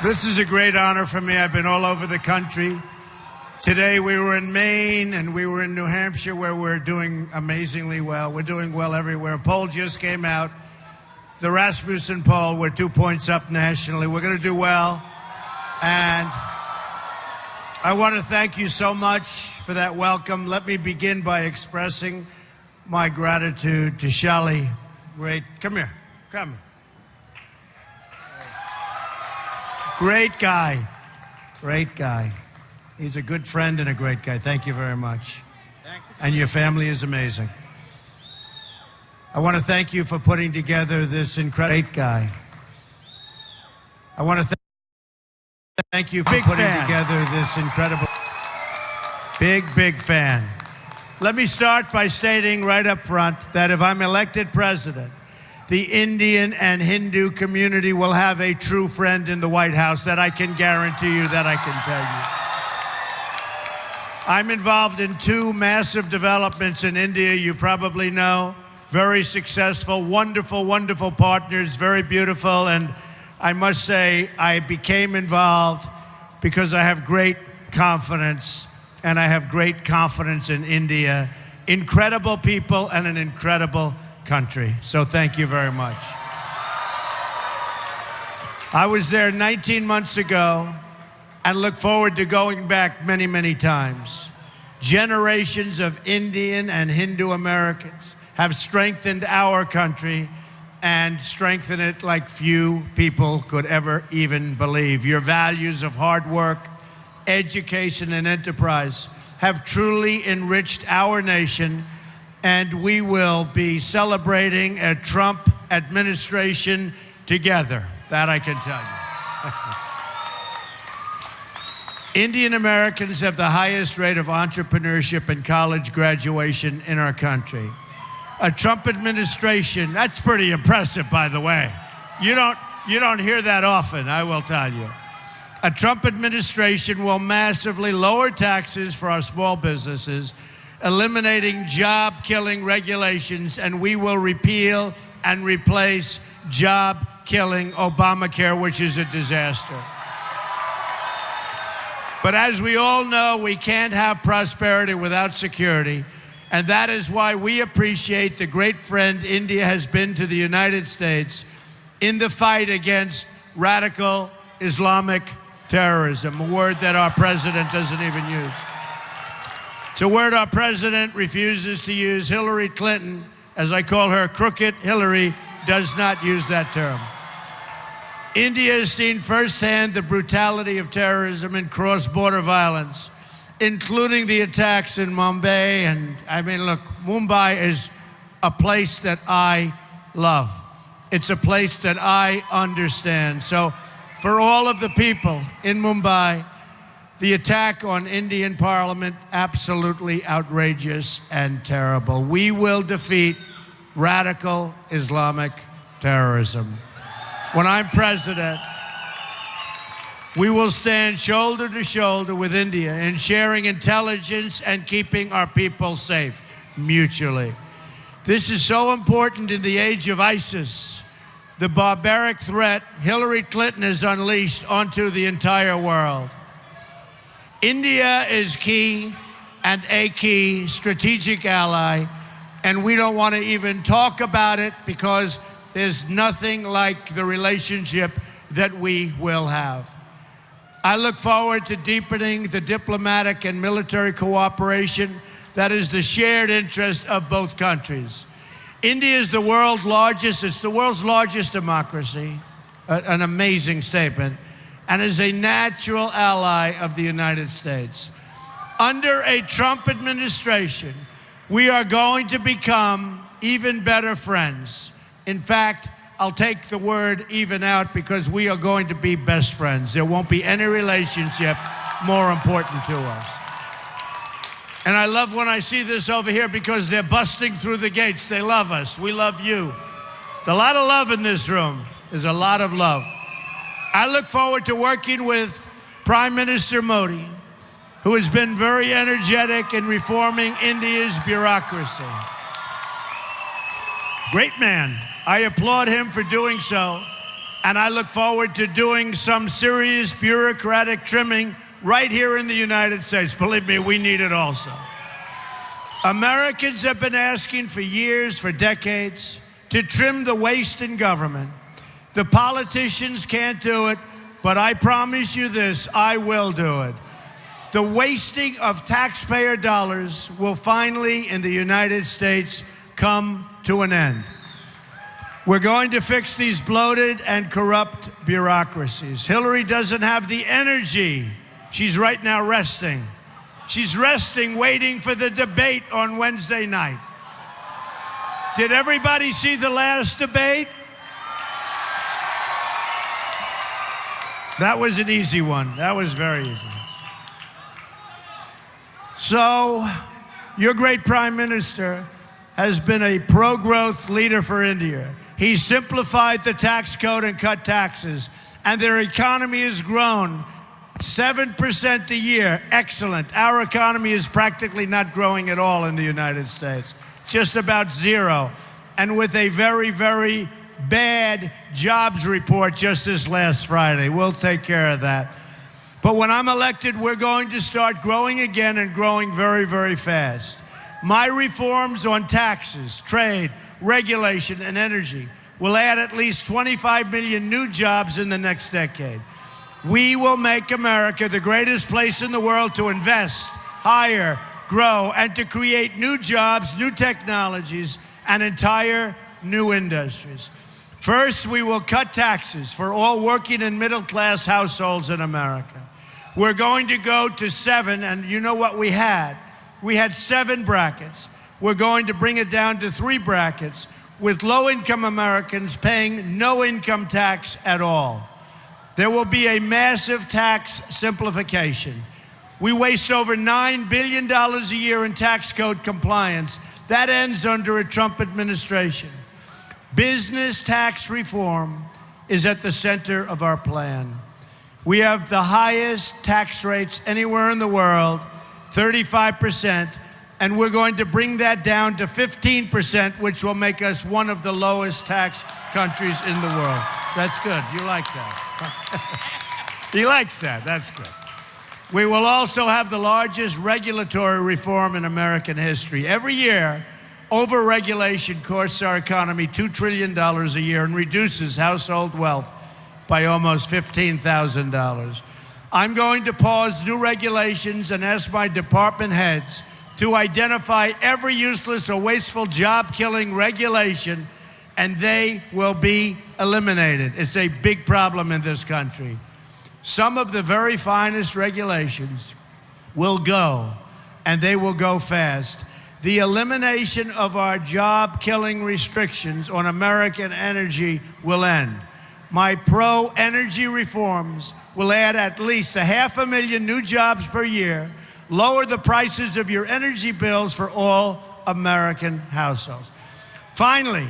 This is a great honor for me. I've been all over the country. Today we were in Maine and we were in New Hampshire, where we're doing amazingly well. We're doing well everywhere. A poll just came out, the Rasmussen poll. We're 2 points up nationally. We're going to do well. And I want to thank you so much for that welcome. Let me begin by expressing my gratitude to Shali. Great. Come here. Come. Great guy. Great guy. He's a good friend and a great guy. Thank you very much. Thanks. And your family is amazing. I want to thank you for putting together this incredible great guy. I want to thank you for putting together this incredible big fan. Let me start by stating right up front that if I'm elected president, the Indian and Hindu community will have a true friend in the White House. That I can guarantee you, that I can tell you. I'm involved in two massive developments in India, you probably know. Very successful, wonderful, wonderful partners, very beautiful. And I must say, I became involved because I have great confidence, and I have great confidence in India. Incredible people and an incredible country. So thank you very much. I was there 19 months ago and look forward to going back many, many times. Generations of Indian and Hindu Americans have strengthened our country and strengthened it like few people could ever even believe. Your values of hard work, education, and enterprise have truly enriched our nation, and we will be celebrating a Trump administration together. That I can tell you. Indian Americans have the highest rate of entrepreneurship and college graduation in our country. A Trump administration, that's pretty impressive, by the way. You don't hear that often, I will tell you. A Trump administration will massively lower taxes for our small businesses, eliminating job-killing regulations, and we will repeal and replace job-killing Obamacare, which is a disaster. But as we all know, we can't have prosperity without security, and that is why we appreciate the great friend India has been to the United States in the fight against radical Islamic terrorism, a word that our president doesn't even use. It's a word our president refuses to use. Hillary Clinton, as I call her, Crooked Hillary, does not use that term. India has seen firsthand the brutality of terrorism and cross-border violence, including the attacks in Mumbai. And I mean, look, Mumbai is a place that I love. It's a place that I understand. So for all of the people in Mumbai, the attack on Indian Parliament, absolutely outrageous and terrible. We will defeat radical Islamic terrorism. When I'm president, we will stand shoulder to shoulder with India in sharing intelligence and keeping our people safe mutually. This is so important in the age of ISIS, the barbaric threat Hillary Clinton has unleashed onto the entire world. India is key and a key strategic ally, and we don't want to even talk about it because there's nothing like the relationship that we will have. I look forward to deepening the diplomatic and military cooperation that is the shared interest of both countries. India is the world's largest, it's the world's largest democracy, an amazing statement, and is a natural ally of the United States. Under a Trump administration, we are going to become even better friends. In fact, I'll take the word even out because we are going to be best friends. There won't be any relationship more important to us. And I love when I see this over here because they're busting through the gates. They love us. We love you. There's a lot of love in this room. There's a lot of love. I look forward to working with Prime Minister Modi, who has been very energetic in reforming India's bureaucracy. Great man. I applaud him for doing so. And I look forward to doing some serious bureaucratic trimming right here in the United States. Believe me, we need it also. Americans have been asking for years, for decades, to trim the waste in government. The politicians can't do it, but I promise you this, I will do it. The wasting of taxpayer dollars will finally, in the United States, come to an end. We're going to fix these bloated and corrupt bureaucracies. Hillary doesn't have the energy. She's right now resting. She's resting, waiting for the debate on Wednesday night. Did everybody see the last debate? That was an easy one. That was very easy. So, your great Prime Minister has been a pro-growth leader for India. He simplified the tax code and cut taxes, and their economy has grown 7% a year. Excellent. Our economy is practically not growing at all in the United States. Just about zero. And with a very, very bad jobs report just this last Friday. We'll take care of that. But when I'm elected, we're going to start growing again and growing very, very fast. My reforms on taxes, trade, regulation, and energy will add at least 25 million new jobs in the next decade. We will make America the greatest place in the world to invest, hire, grow, and to create new jobs, new technologies, and entire new industries. First, we will cut taxes for all working and middle-class households in America. We're going to go to 7, and you know what we had? We had 7 brackets. We're going to bring it down to 3 brackets, with low-income Americans paying no income tax at all. There will be a massive tax simplification. We waste over $9 billion a year in tax code compliance. That ends under a Trump administration. Business tax reform is at the center of our plan. We have the highest tax rates anywhere in the world, 35%, and we're going to bring that down to 15%, which will make us one of the lowest tax countries in the world. That's good. You like that. He likes that. That's good. We will also have the largest regulatory reform in American history. Every year, over-regulation costs our economy $2 trillion a year and reduces household wealth by almost $15,000. I'm going to pause new regulations and ask my department heads to identify every useless or wasteful job-killing regulation, and they will be eliminated. It's a big problem in this country. Some of the very finest regulations will go, and they will go fast. The elimination of our job-killing restrictions on American energy will end. My pro-energy reforms will add at least 500,000 new jobs per year, lower the prices of your energy bills for all American households. Finally,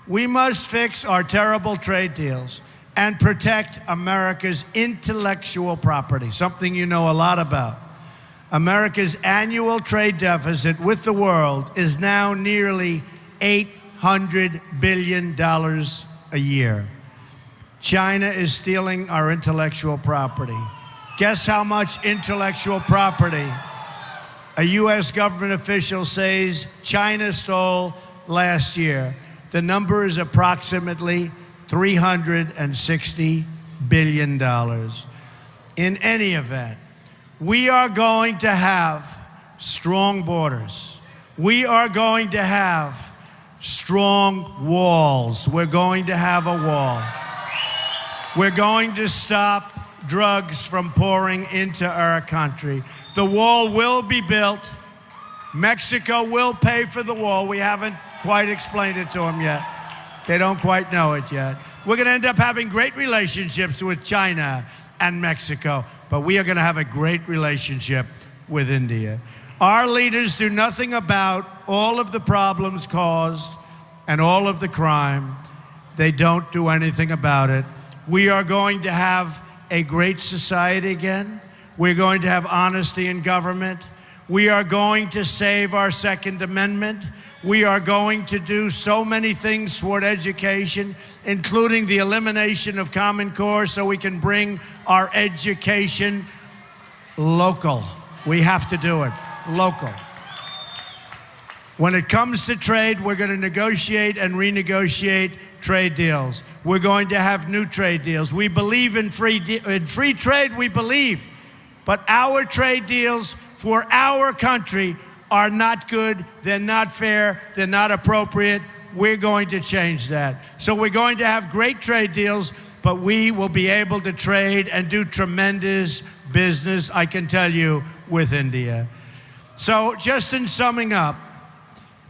we must fix our terrible trade deals and protect America's intellectual property, something you know a lot about. America's annual trade deficit with the world is now nearly $800 billion a year. China is stealing our intellectual property. Guess how much intellectual property a U.S. government official says China stole last year? The number is approximately $360 billion. In any event, we are going to have strong borders. We are going to have strong walls. We're going to have a wall. We're going to stop drugs from pouring into our country. The wall will be built. Mexico will pay for the wall. We haven't quite explained it to them yet. They don't quite know it yet. We're going to end up having great relationships with China and Mexico, but we are going to have a great relationship with India. Our leaders do nothing about all of the problems caused and all of the crime. They don't do anything about it. We are going to have a great society again. We're going to have honesty in government. We are going to save our Second Amendment. We are going to do so many things toward education, including the elimination of Common Core so we can bring our education local. We have to do it local. When it comes to trade, we're going to negotiate and renegotiate trade deals. We're going to have new trade deals. We believe in free trade, we believe. But our trade deals for our country are not good, they're not fair, they're not appropriate. We're going to change that. So we're going to have great trade deals, but we will be able to trade and do tremendous business, I can tell you, with India. So just in summing up,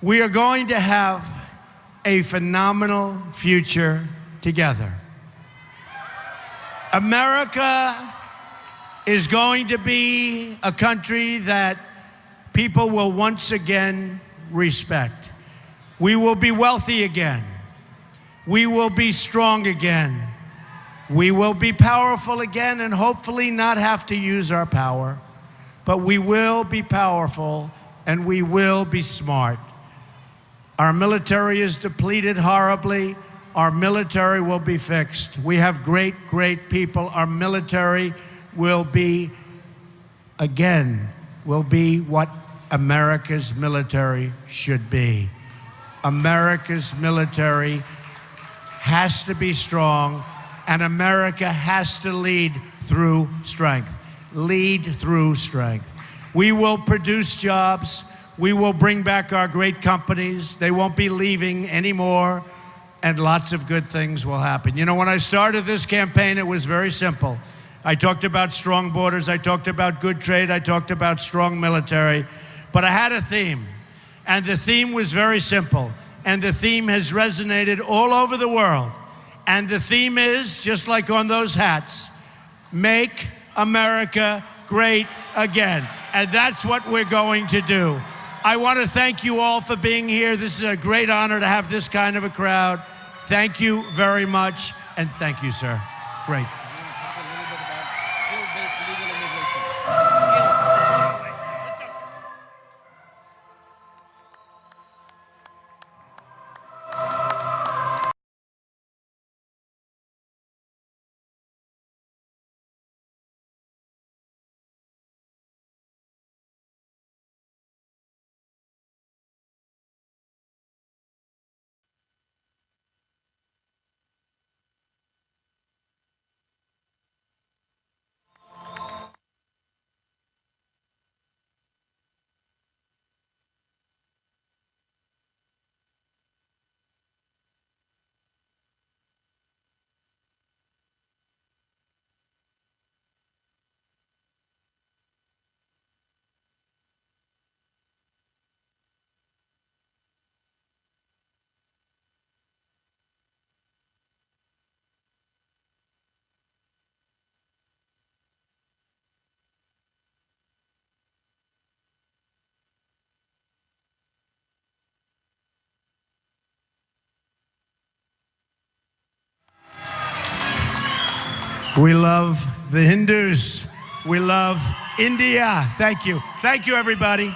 we are going to have a phenomenal future together. America is going to be a country that people will once again respect. We will be wealthy again. We will be strong again. We will be powerful again and hopefully not have to use our power. But we will be powerful and we will be smart. Our military is depleted horribly. Our military will be fixed. We have great, great people. Our military will be, again, will be what America's military should be. America's military has to be strong, and America has to lead through strength. Lead through strength. We will produce jobs. We will bring back our great companies. They won't be leaving anymore, and lots of good things will happen. You know, when I started this campaign, it was very simple. I talked about strong borders. I talked about good trade. I talked about strong military. But I had a theme, and the theme was very simple. And the theme has resonated all over the world. And the theme is, just like on those hats, make America great again. And that's what we're going to do. I want to thank you all for being here. This is a great honor to have this kind of a crowd. Thank you very much, and thank you, sir. Great. We love the Hindus. We love India. Thank you. Thank you, everybody.